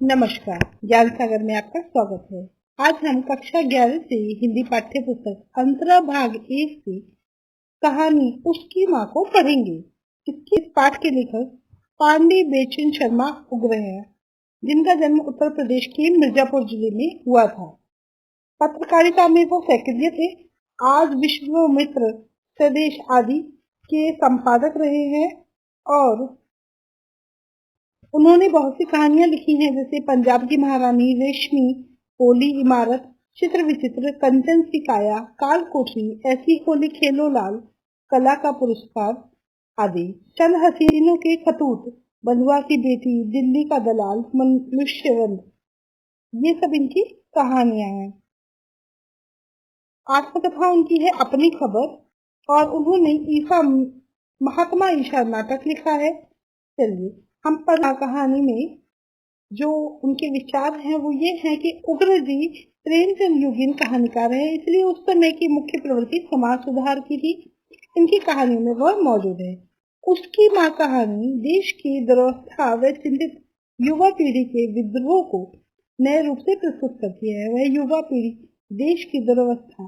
नमस्कार, ज्ञान सागर में आपका स्वागत है। आज हम कक्षा 11 से हिंदी पाठ्य पुस्तक अंतरा भाग 1 से कहानी उसकी माँ को पढ़ेंगे। इसके पाठ के लेखक पांडे बेचन शर्मा उग्र हैं, जिनका जन्म उत्तर प्रदेश के मिर्जापुर जिले में हुआ था। पत्रकारिता में वो सक्रिय थे। आज विश्वामित्र स्वदेश आदि के संपादक रहे हैं और उन्होंने बहुत सी कहानियां लिखी हैं, जैसे पंजाब की महारानी, रेशमी, होली इमारत, चित्र विचित्र, कंचन की काया, काल कोठरी, ऐसी होली खेलो लाल, कला का पुरस्कार आदि। चंद हसीनों के खतूत, बंधुआ की बेटी, दिल्ली का दलाल, मनुष्यवंत, ये सब इनकी कहानियां हैं। आत्मकथा उनकी है अपनी खबर, और उन्होंने महात्मा ईशा नाटक लिखा है। चलिए हम कहानी में जो उनके विचार हैं वो ये है कि उग्र जी प्रेमचंद युगीन कहानीकार है, इसलिए उस समय की मुख्य प्रवृत्ति समाज सुधार की थी। इनकी कहानी में वह मौजूद है। उसकी माँ कहानी देश की दुर्वस्था व चिंतित युवा पीढ़ी के विद्रोह को नए रूप से प्रस्तुत करती है। वह युवा पीढ़ी देश की दुर्वस्था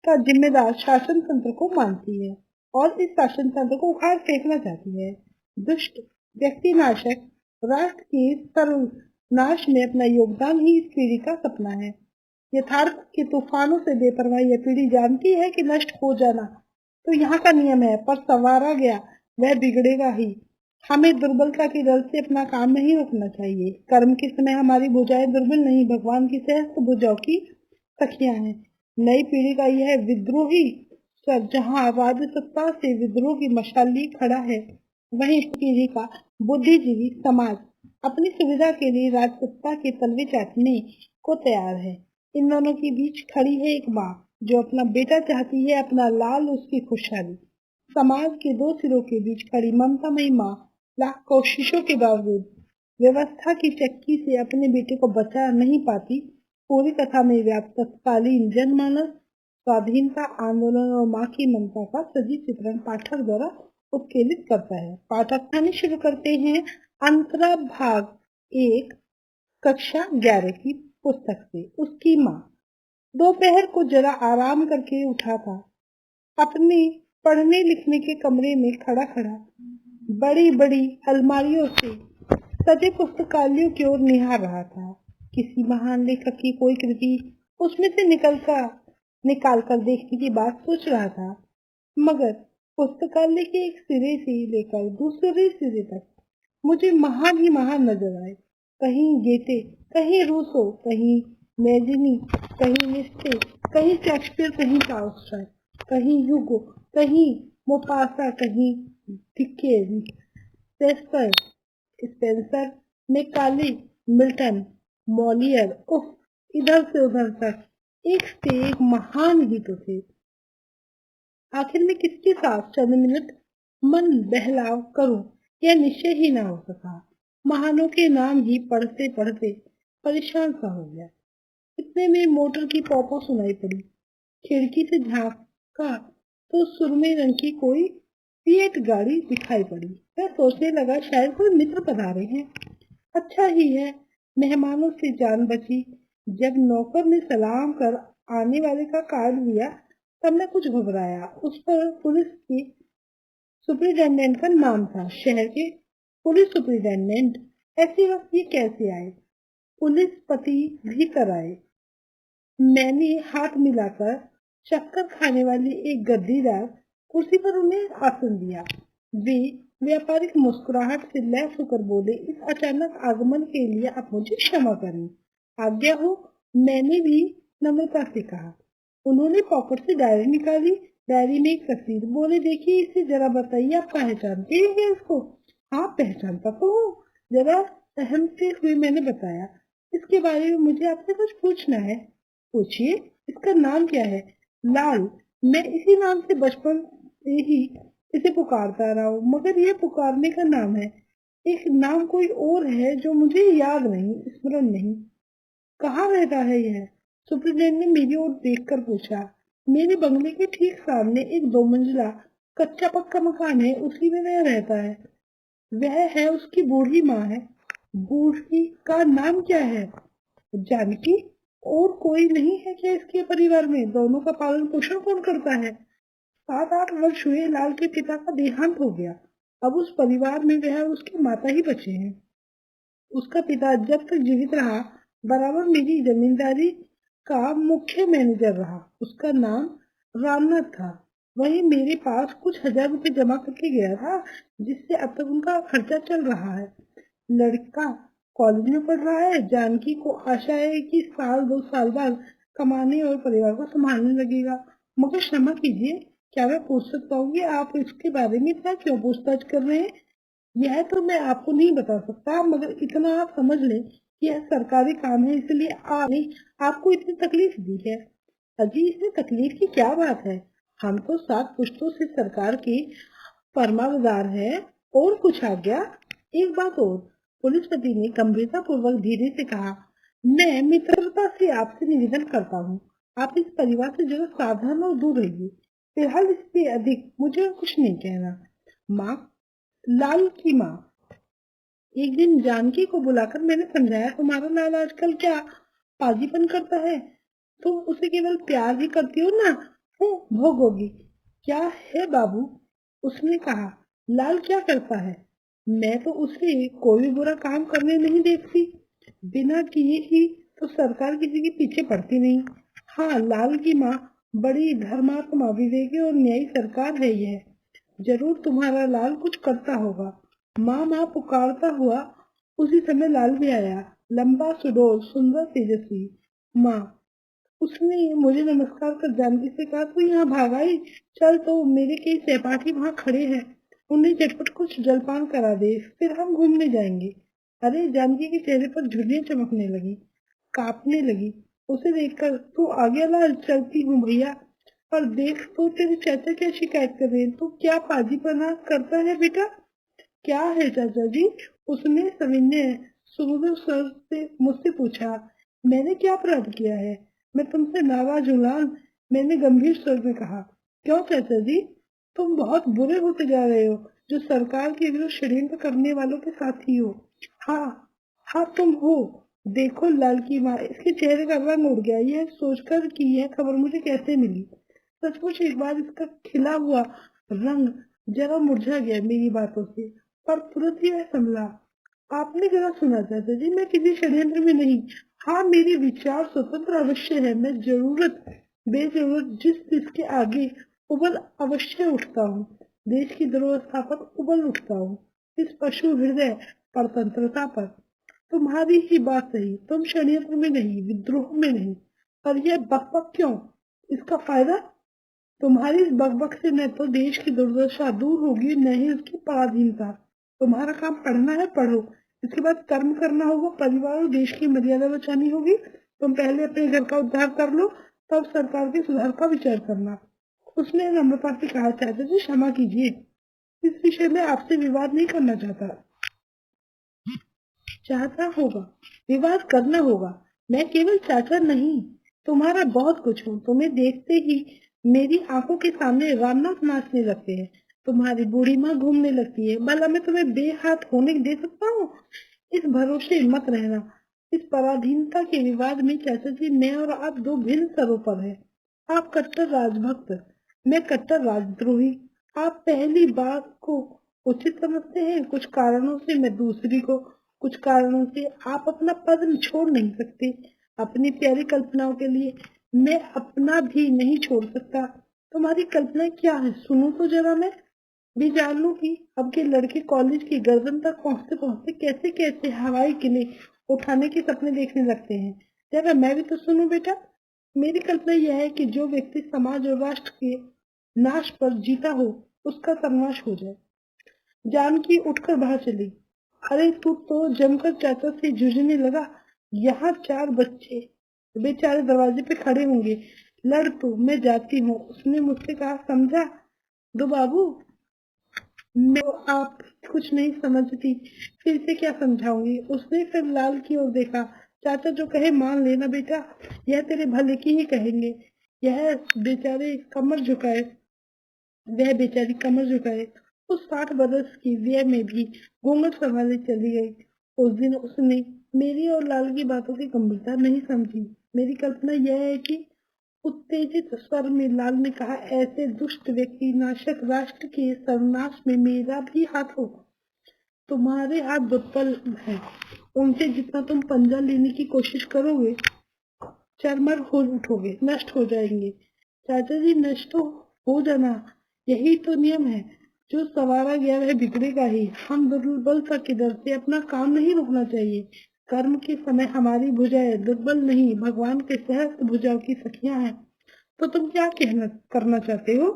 का जिम्मेदार शासन तंत्र को मानती है और इस शासन तंत्र को उखाड़ फेंकना चाहती है। दुष्ट व्यक्ति नाशक राष्ट्र के सर्वनाश में अपना योगदान ही इस पीढ़ी का सपना है। यथार्थ के तूफानों से बेपरवाह यह पीढ़ी जानती है कि नष्ट हो जाना तो यहाँ का नियम है, पर संवारा गया वह बिगड़ेगा ही। हमें दुर्बलता की दल से अपना काम नहीं रोकना चाहिए। कर्म के समय हमारी भुजाएं दुर्बल नहीं, भगवान की सहस्त्र भुजाओं की सखियां हैं। नई पीढ़ी का यह विद्रोही सब जहाँ राज्य सत्ता से विद्रोह की मशाल लिए खड़ा है, वहीं इस पीढ़ी का बुद्धिजीवी समाज अपनी सुविधा के लिए राजसत्ता के तलवे चाटने को तैयार है। इन दोनों के बीच खड़ी है एक माँ जो अपना बेटा चाहती है, अपना लाल, उसकी खुशहाली। समाज के दो सिरों के बीच खड़ी ममतामयी माँ लाख कोशिशों के बावजूद व्यवस्था की चक्की से अपने बेटे को बचा नहीं पाती। पूरी कथा में व्याप्त तत्कालीन जनमानस, स्वाधीनता आंदोलन और माँ की ममता का सजीव चित्रण पाठक द्वारा उत्केलित करता है। पाठक कहानी शुरू करते हैं अंतरा भाग 1 कक्षा 11 की पुस्तक से। उसकी माँ दोपहर को जरा आराम करके उठा था। अपने पढ़ने लिखने के कमरे में खड़ा खड़ा बड़ी बड़ी अलमारियों से सजे पुस्तकालयों की ओर निहार रहा था। किसी महान लेखक की कोई कृति उसमें से निकाल कर देखने की बात सोच रहा था, मगर पुस्तकालय के एक सिरे से लेकर दूसरे सिरे तक मुझे महान ही महान नजर आए। कहीं गेटे, कहीं रूसो, कहीं मैजिनी, कहीं निस्टे, कहीं शेक्सपियर, कहीं टॉल्स्टॉय, कहीं ह्यूगो, कहीं मोपासा, कहीं Dickens, Spencer, Macaulay, Milton, Molière. उफ, इधर से उधर तक एक से एक महान ही तो थे। आखिर में किसके साथ चंद मिनट मन बहलाव करूं, यह निश्चय ही न हो सका। महानों के नाम ही पढ़ते पढ़ते परेशान सा हो गया। इतने में मोटर की पॉपो सुनाई पड़ी। खिड़की से झांका तो सुरमे रंग की कोई फिएट गाड़ी दिखाई पड़ी। वह सोचने लगा शायद कोई मित्र पधारे हैं। अच्छा ही है, मेहमानों से जान बची। जब नौकर ने सलाम कर आने वाले का कार्ड दिया तब मैं कुछ घबराया। उस पर पुलिस की सुपरिटेंडेंट का नाम था। शहर के पुलिस सुपरिटेंडेंट ऐसे वक्त ये कैसे आए? पुलिस पति भीतर आए। मैंने हाथ मिलाकर चक्कर खाने वाली एक गद्दीदार कुर्सी पर उन्हें आसन दिया। वे व्यापारिक मुस्कुराहट से लैस होकर बोले, इस अचानक आगमन के लिए आप मुझे क्षमा करें। आज्ञा हो, मैंने भी नम्रता से कहा। उन्होंने पॉकेट से डायरी निकाली। डायरी में एक तस्वीर। बोले, देखिए इसे जरा बताइए, आप पहचानते हैं क्या इसको? हाँ, पहचानता तो हूँ, जरा सहमते हुए मैंने बताया। इसके बारे में मुझे आपसे कुछ पूछना है। पूछिए। इसका नाम क्या है? लाल। मैं इसी नाम से बचपन से ही इसे पुकारता रहा हूँ, मगर यह पुकारने का नाम है। एक नाम कोई और है जो मुझे याद नहीं, स्मरण नहीं। कहाँ रहता है यह? सुपरिटेंडेंट ने मेरी ओर देखकर पूछा। मेरे बंगले के ठीक सामने एक 2 मंजिला कच्चा पक्का मकान है, उसी में वह रहता है। वह है उसकी बूढ़ी माँ है। बूढ़ी का नाम क्या है? जानकी। और कोई नहीं है क्या इसके परिवार में? दोनों का पालन पोषण कौन करता है? 7-8 वर्ष हुए लाल के पिता का देहांत हो गया। अब उस परिवार में वह और उसकी माता ही बचे हैं। उसका पिता जब तक जीवित रहा बराबर मेरी जमींदारी का मुख्य मैनेजर रहा। उसका नाम रामनाथ था। वही मेरे पास कुछ हजार रुपए जमा करके गया था, जिससे अब तक उनका खर्चा चल रहा है। लड़का कॉलेज में पढ़ रहा है। जानकी को आशा है कि 1-2 साल बाद कमाने और परिवार को संभालने लगेगा। मगर क्षमा कीजिए, क्या मैं पूछ सकता हूँ कि आप इसके बारे में इतना क्यों पूछताछ कर रहे हैं? यह तो मैं आपको नहीं बता सकता, मगर इतना आप समझ लें कि यह सरकारी काम है, इसलिए आपने आपको इतनी तकलीफ दी है। अजी, इसमें तकलीफ की क्या बात है? हम तो 7 पुश्तों से सरकार के फरमाबरदार हैं। और कुछ आ गया? एक बात और, पुलिसपति ने गंभीरता पूर्वक धीरे से कहा, मैं मित्रता से आपसे निवेदन करता हूँ, आप इस परिवार से जरा सावधान और दूर रहिए। फिलहाल इससे अधिक मुझे कुछ नहीं कहना। माँ, लाल की माँ। एक दिन जानकी को बुलाकर मैंने समझाया, तुम्हारा लाल आजकल क्या पागीपन करता है? तुम उसे केवल प्यार ही करती हो ना? भोगोगी। क्या है बाबू? उसने कहा। लाल क्या करता है? मैं तो उसे कोई बुरा काम करने नहीं देखती। बिना किए ही तो सरकार किसी के पीछे पड़ती नहीं। हाँ, लाल की माँ बड़ी धर्मात्मा, विवेकी और न्यायी सरकार है यह। जरूर तुम्हारा लाल कुछ करता होगा। माँ माँ पुकारता हुआ उसी समय लाल भी आया, लंबा, सुडौल, सुंदर, तेजस्वी। माँ, उसने मुझे नमस्कार कर जानकी से कहा, तू यहाँ भाग आई? चल, तो मेरे कई सहपाठी वहाँ खड़े हैं, उन्हें झटपट कुछ जलपान करा दे, फिर हम घूमने जाएंगे। अरे, जानकी के चेहरे पर झुर्रियां चमकने लगी, कांपने लगी। उसे देखकर, तू आ गया लाल, चलती हूँ भैया। और देख तो तेरे चाचा क्या शिकायत कर रहे हैं। तू क्या पाजीपना करता है बेटा? क्या है चाचा जी? उसने सविनय सुमधुर स्वर से मुझसे पूछा। मैंने क्या अपराध किया है? मैं तुमसे नाराज हूँ लाल, मैंने गंभीर स्वर में कहा। क्यों चाचा जी? तुम बहुत बुरे होते जा रहे हो, जो सरकार के विरुद्ध षड्यंत्र करने वालों के साथी हो। हाँ, हाँ तुम हो। देखो लाल की माँ, इसके चेहरे का रंग उड़ गया, यह सोचकर कि यह खबर मुझे कैसे मिली। सचमुच एक बार इसका खिला हुआ रंग जरा मुरझा गया मेरी बातों से, पर तुरंत ही वह संभला। आपने जरा सुना चाचा जी, मैं किसी षड्यंत्र में नहीं। हाँ, मेरे विचार स्वतंत्र अवश्य है। मैं जरूरत बेजरूरत जिसके आगे उबल अवश्य उठता हूँ। देश की दुर्वस्था पर उबल उठता हूँ, इस पशु हृदय परतंत्रता पर। तुम्हारी ही बात सही, तुम षड्यंत्र में नहीं, विद्रोह में नहीं। पर यह बकबक क्यों? इसका फायदा? तुम्हारी इस बकबक से न तो देश की दुर्दशा दूर होगी, न ही उसकी पराधीनता। तुम्हारा काम पढ़ना है, पढ़ो। इसके बाद कर्म करना होगा, परिवार और देश की मर्यादा बचानी होगी। तुम पहले अपने घर का उद्धार कर लो, तब सरकार के सुधार का विचार करना। उसने नम्रता से कहा, चाचा जी क्षमा कीजिए, इस विषय में आपसे विवाद नहीं करना चाहता। चाहता होगा, विवाद करना होगा। मैं केवल चाचा नहीं, तुम्हारा बहुत कुछ हूँ। तुम्हें देखते ही मेरी आंखों के सामने रामनाथ नाचने लगते हैं, तुम्हारी बूढ़ी माँ घूमने लगती है। भला मैं तुम्हें बेहाथ होने दे सकता हूँ? इस भरोसे मत रहना। इस पराधीनता के विवाद में चाचा जी, मैं और आप दो भिन्न स्तरों पर हैं। आप कट्टर राजभक्त, मैं कट्टर राजद्रोही। आप पहली बात को उचित समझते हैं, कुछ कारणों से मैं दूसरी को। कुछ कारणों से आप अपना पद छोड़ नहीं सकते, अपनी प्यारी कल्पनाओं के लिए मैं अपना भी नहीं छोड़ सकता। तुम्हारी कल्पना क्या है, सुनो तो जरा। मैं भी जान लूं कि अब के लड़के कॉलेज की गर्दन तक पहुंचते पहुंचते कैसे कैसे हवाई किले उठाने के सपने देखने लगते हैं। जरा मैं भी तो सुनूं बेटा। मेरी कल्पना यह है कि जो व्यक्ति समाज और राष्ट्र के नाश पर जीता हो, उसका सर्वनाश हो जाए। जानकी उठकर बाहर चली। अरे, तू तो जमकर चाचा से जूझने लगा। यहाँ 4 बच्चे बेचारे दरवाजे पे खड़े होंगे। लड़ तू, मैं जाती हूँ। उसने मुझसे कहा, समझा दो बाबू। मैं आप कुछ नहीं समझती, फिर से क्या समझाऊंगी? उसने फिर लाल की ओर देखा। चाचा जो कहे मान लेना बेटा, यह तेरे भले की ही कहेंगे। यह बेचारे कमर झुकाए वह बेचारी कमर झुकाए। उस 60 बरस की व्यय में भी घूंघट संभाले चली गई। उस दिन उसने मेरी और लाल की बातों की गंभीरता नहीं समझी। मेरी कल्पना यह है कि उत्तेजित स्वर में लाल ने कहा, ऐसे दुष्ट व्यक्ति नाशक राष्ट्र के सर्वनाश में मेरा भी हाथ हो। तुम्हारे हाथ दुर्बल है, उनसे जितना तुम पंजा लेने की कोशिश करोगे चरमर हो उठोगे, नष्ट हो जाएंगे। चाचा जी, नष्ट तो हो जाना, यही तो नियम है। जो सवारा गया वह बिगड़ेगा ही। हम दुर्बलता के डर से अपना काम नहीं रोकना चाहिए। कर्म के समय हमारी भुजाएं दुर्बल नहीं, भगवान के सहस्त्र भुजाओं की सखियां हैं। तो तुम क्या कहना करना चाहते हो?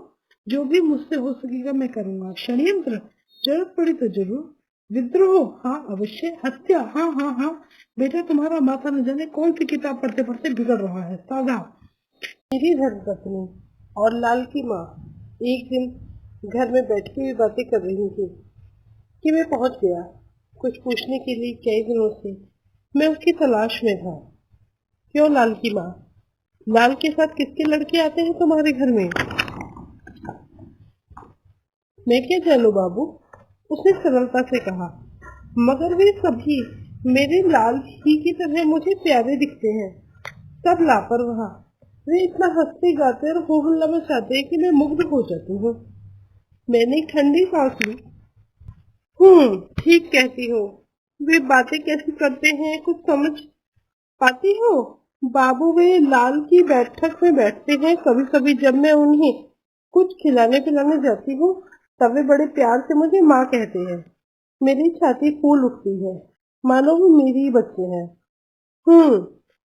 जो भी मुझसे हो सकेगा मैं करूंगा। षड्यंत्र? जरूरत पड़ी तो जरूर। विद्रोह? हाँ अवश्य। हत्या? हाँ हाँ हाँ। बेटा, तुम्हारा माथा न जाने कौन सी किताब पढ़ते पढ़ते बिगड़ रहा है। साधा। मेरी धर्मपत्नी और लाल की माँ एक दिन घर में बैठ के भी बातें कर रही थी कि मैं पहुंच गया। कुछ पूछने के लिए कई दिनों से मैं उसकी तलाश में था। क्यों लाल की माँ? लाल के साथ किसके लड़के आते हैं तुम्हारे घर में? मैं क्या जानू बाबू, उसने सरलता से कहा। मगर वे सभी मेरे लाल ही की तरह मुझे प्यारे दिखते हैं। सब लापरवाह। वे इतना हंसते गाते और हो हल्ला मचाते हैं कि मैं मुग्ध हो जाती हूँ। मैंने एक ठंडी सांस ली। ठीक कहती हो। वे बातें कैसे करते हैं कुछ समझ पाती हो? बाबू, वे लाल की बैठक में बैठते हैं। कभी कभी जब मैं उन्हें कुछ खिलाने पिलाने जाती हूँ तब वे बड़े प्यार से मुझे माँ कहते हैं। मेरी छाती फूल उठती है, मानो वो मेरी ही बच्चे हैं।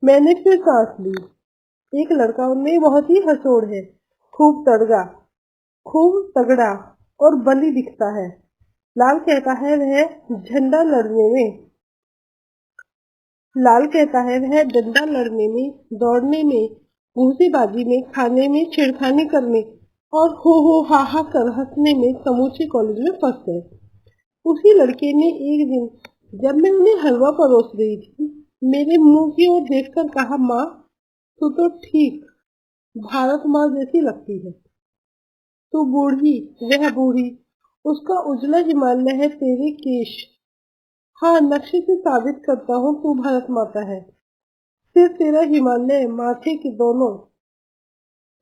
मैंने फिर सांस ली। एक लड़का उनमें बहुत ही हंसोड़ है, खूब तगड़ा और बली दिखता है। लाल कहता है वह झंडा लड़ने में लाल कहता है वह डंडा लड़ने में, दौड़ने में, घूसेबाजी में, खाने में, छेड़खानी करने और हो हा कर हंसने में समूचे कॉलेज में फर्स्ट है। उसी लड़के ने एक दिन जब मैं उन्हें हलवा परोस रही थी मेरे मुंह की ओर देखकर कहा, माँ तू तो ठीक भारत माँ जैसी लगती है। तू बूढ़ी, वह बूढ़ी, उसका उजला हिमालय है तेरे केश। हाँ, नक्शे से साबित करता हूँ तू भारत माता है। फिर तेरा हिमालय, माथे की दोनों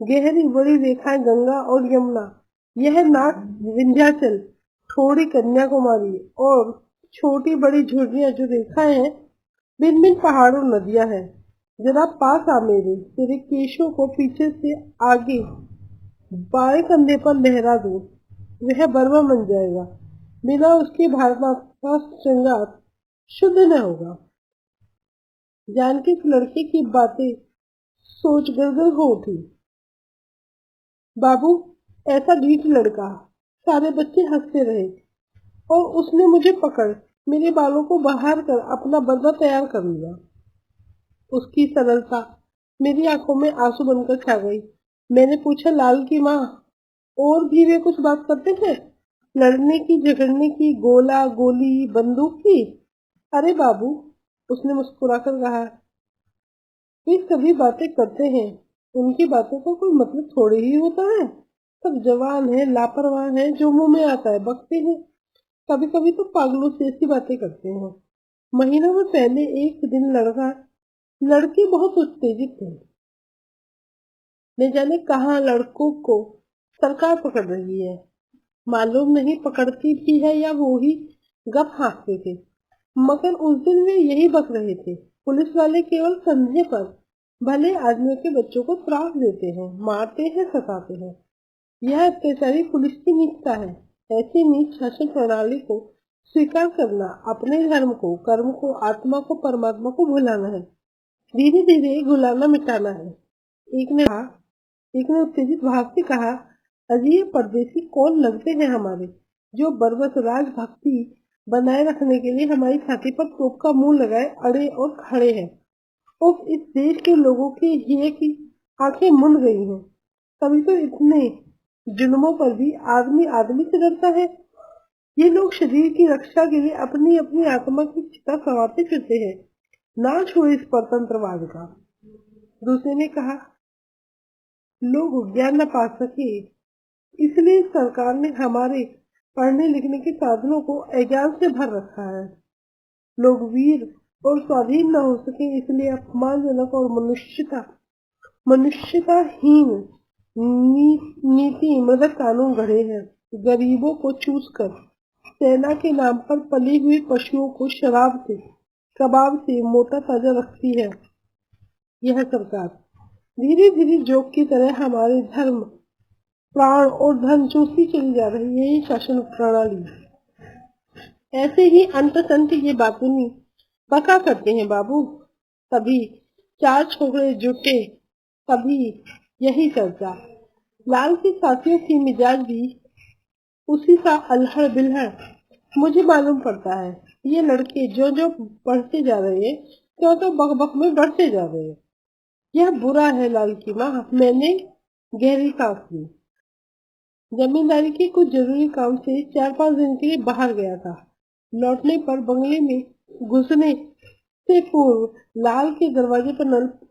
गहरी बड़ी रेखाएं गंगा और यमुना, यह नाक विंध्याचल, थोड़ी कन्याकुमारी और छोटी बड़ी झुर्रियां जो रेखाएं हैं भिन्न भिन्न पहाड़ों नदियां हैं। जरा पास आ मेरे, तेरे केशों को पीछे से आगे बाएं कंधे पर लहरा दूं, वह बर्मा बन जाएगा। बिना उसके भारत माता का श्रृंगार शुद्ध न होगा। जानकी इस लड़के की बातें सोच गदगद हो उठी। बाबू, ऐसा ढीठ लड़का। सारे बच्चे हंसते रहे और उसने मुझे पकड़ मेरे बालों को बहार कर अपना बदला तैयार कर लिया। उसकी सरलता मेरी आंखों में आंसू बनकर छा गई। मैंने पूछा, लाल की माँ, और भी वे कुछ बात करते थे? लड़ने की, झगड़ने की, गोला गोली बंदूक की? अरे बाबू, उसने मुस्कुराकर कहा, वे सभी बातें करते हैं। उनकी बातों का कोई मतलब थोड़े ही होता है। सब जवान है, लापरवाह है, जो मुंह में आता है बकते हैं। कभी कभी तो पागलों से ऐसी बातें करते हैं। महीनों में पहले एक दिन लड़के बहुत उत्तेजित थे। न जाने कहाँ लड़कों को सरकार पकड़ रही है। मालूम नहीं पकड़ती भी है या वो ही गप हाँकते थे। मगर उस दिन वे यही बक रहे थे। पुलिस वाले केवल संदेह पर भले आदमियों के बच्चों को त्रास देते हैं, मारते हैं, सताते हैं। यह अत्याचारी पुलिस की नीचता है। ऐसी नीच शासन प्रणाली को स्वीकार करना अपने धर्म को, कर्म को, आत्मा को, परमात्मा को भुलाना है। धीरे धीरे गुलाना मिटाना है। एक ने उत्तेजित भाव से कहा, अजी ये परदेसी कौन लगते हैं हमारे, जो बरबस राज भक्ति बनाए रखने के लिए हमारी छाती पर तोप का मुंह लगाए अड़े और खड़े हैं। उफ, इस देश के लोगों की ये की आंखें मुंद गई हैं। कभी तो इतने जुल्मों पर भी आदमी आदमी से डरता है। ये लोग शरीर की रक्षा के लिए अपनी अपनी आत्मा की चिता संवारते फिरते हैं। ना छुए इस परतंत्रवाद का। दूसरे ने कहा, लोग ज्ञान न पा सके इसलिए सरकार ने हमारे पढ़ने लिखने के साधनों को अज्ञान से भर रखा है। लोग वीर और स्वाधीन न हो सके, इसलिए अपमानजनक और मनुष्यताहीन नीति मदद कानून गढ़े हैं। गरीबों को चूस कर सेना के नाम पर पली हुई पशुओं को शराब से कबाब से मोटा ताजा रखती है। यह सरकार धीरे धीरे जोक की तरह हमारे धर्म, प्राण और धन चूसती चली जा रही है। ये शासन प्रणाली ऐसे ही अंत संत ये बातूनी बका करते हैं बाबू। तभी चार छोकरे जुटे, तभी यही चर्चा। लाल के साथियों की मिजाज भी उसी सा अल्हड़ बिल्हड़ मुझे मालूम पड़ता है। ये लड़के जो जो बढ़ते जा रहे हैं, त्यों तो बकबक में बढ़ते जा रहे हैं। यह बुरा है लाल की माँ। मैंने गहरी सांस ली। जमींदारी के कुछ जरूरी काम से 4-5 दिन के लिए बाहर गया था। लौटने पर बंगले में घुसने से पूर्व लाल के दरवाजे पर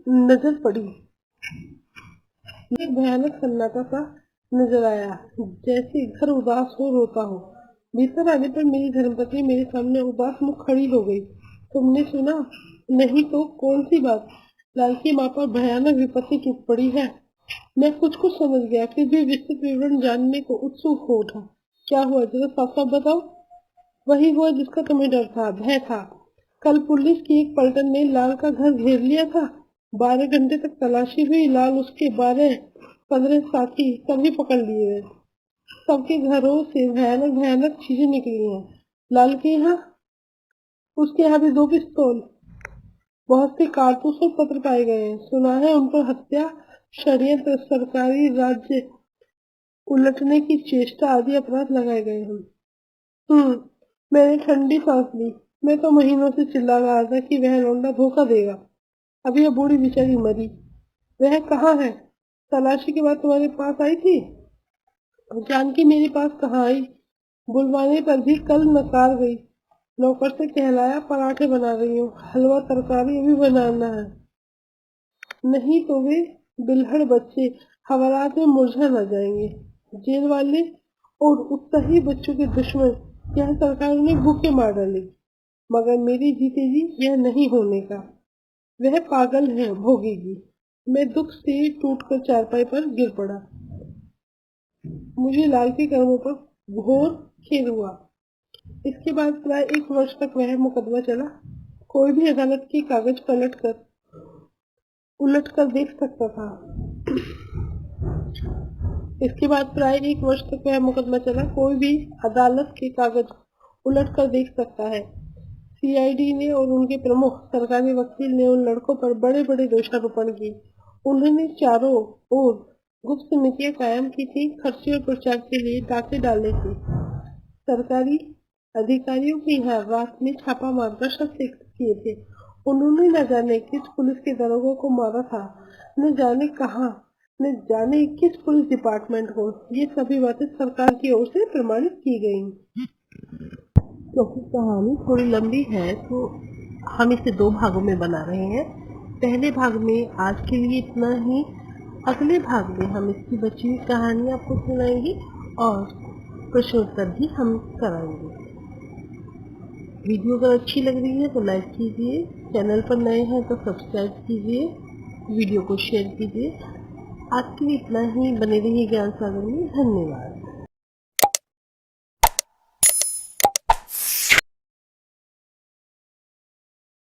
नजर पड़ी। एक भयानक सन्नाटा सा नजर आया, जैसे घर उदास हो रोता हो। भीतर आने पर मेरी धर्मपत्नी मेरे सामने उदास मुख खड़ी हो गई। तुमने सुना? नहीं तो कौन सी बात? लाल की माँ पर भयानक विपत्ति टूट पड़ी है। मैं कुछ समझ गया, फिर भी विस्तृत विवरण जानने को उत्सुक हो उठा। क्या हुआ, जरा साफ साफ बताओ। वही हुआ जिसका तुम्हें डर था, भय था। कल पुलिस की एक पलटन ने लाल का घर घेर लिया था। 12 घंटे तक तलाशी हुई। लाल, उसके 12-15 साथी सभी पकड़ लिए गए। सबके घरों से भयानक भयानक चीजें निकली हैं। लाल के यहाँ, उसके यहाँ भी 2 पिस्तौल, बहुत से कारतूस और पत्र पाए गए हैं। सुना है उन पर हत्या, षड्यंत्र, सरकारी राज्य उलटने की चेष्टा आदि अपराध लगाए गए हैं। मैंने ठंडी सांस ली। मैं तो महीनों से चिल्ला रहा था कि वह लौंडा धोखा देगा। अभी यह बूढ़ी बेचारी मरी। वह कहाँ है? तलाशी के बाद तुम्हारे पास आई थी? जानकी मेरे पास कहाँ आई? बुलवाने पर भी कल नकार गई। नौकर से कहलाया पराठे बना रही हूँ, हलवा तरकारी अभी बनाना है, नहीं तो वे बिल्हड़ बच्चे हवालात में मुरझा न जाएंगे। जेल वाले और उत्साही बच्चों के दुश्मन यह सरकार उन्हें भूखे मार डालेगी, मगर मेरी जीते जी यह नहीं होने का। वह पागल है, भोगेगी। मैं दुख से टूटकर चारपाई पर गिर पड़ा। मुझे लाल के कर्मों पर घोर खेद हुआ। इसके बाद प्राय 1 वर्ष तक वह मुकदमा चला। कोई भी अदालत के कागज उलट कर देख सकता था। इसके बाद प्राय 1 वर्ष तक वह मुकदमा चला। कोई भी अदालत के कागज उलट कर देख सकता है। सीआईडी ने और उनके प्रमुख सरकारी वकील ने उन लड़कों पर बड़े बड़े दोषारोपण किए। उन्होंने चारों ओर गुप्त नीतियां कायम की थी, खर्चे और प्रचार के लिए डाके डाले थे। सरकारी अधिकारियों के यहाँ रात में छापा मारकर शस्त्र किए थे। उन्होंने न जाने किस पुलिस के दरोगा को मारा था, न जाने कहाँ, न जाने किस पुलिस डिपार्टमेंट को। ये सभी बातें सरकार की ओर से प्रमाणित की गयी। क्योंकि कहानी थोड़ी लंबी है तो हम इसे 2 भागों में बना रहे हैं। पहले भाग में आज के लिए इतना ही। अगले भाग में हम इसकी बची हुई कहानी आपको सुनाएंगे और प्रश्नोत्तर भी हम कराएंगे। वीडियो अगर अच्छी लग रही है तो लाइक कीजिए, चैनल पर नए हैं तो सब्सक्राइब कीजिए, वीडियो को शेयर कीजिए। आज के लिए इतना ही। बने रहिए ज्ञान सागर में। धन्यवाद।